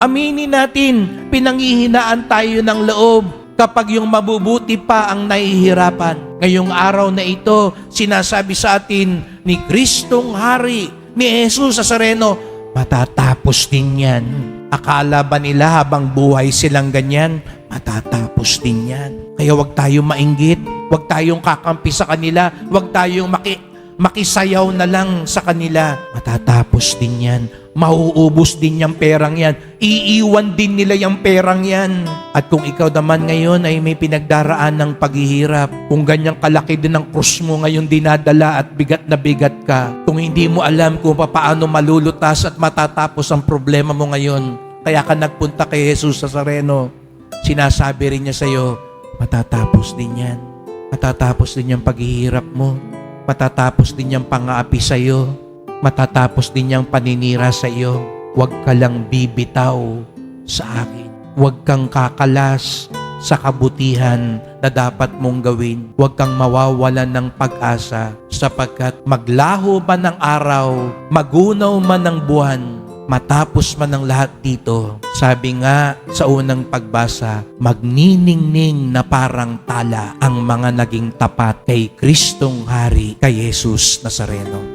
Aminin natin, pinanghihinaan tayo ng loob kapag yung mabubuti pa ang nahihirapan. Ngayong araw na ito, sinasabi sa atin ni Kristong Hari, ni Jesus Nazareno, matatapos din yan. Akala ba nila habang buhay silang ganyan? Matatapos din yan. Kaya huwag tayong mainggit, huwag tayong kakampi sa kanila, huwag tayong makisayaw na lang sa kanila. Matatapos din yan. Mauubos din yung perang yan. Iiwan din nila yung perang yan. At kung ikaw naman ngayon ay may pinagdaraan ng paghihirap, kung ganyang kalaki din ang krus mo ngayon dinadala at bigat na bigat ka, kung hindi mo alam kung paano malulutas at matatapos ang problema mo ngayon, kaya ka nagpunta kay Jesus Nazareno, sinasabi rin niya sa iyo, matatapos din yan. Matatapos din yung paghihirap mo. Matatapos din yung pang-aapi sa iyo. Matatapos din yung paninira sa iyo. Huwag ka lang bibitaw sa akin. Huwag kang kakalas sa kabutihan na dapat mong gawin. Huwag kang mawawalan ng pag-asa sapagkat maglaho man ng araw, magunaw man ng buwan, matapos man ang lahat dito, sabi nga sa unang pagbasa, magniningning na parang tala ang mga naging tapat kay Kristong Hari, kay Jesus Nazareno.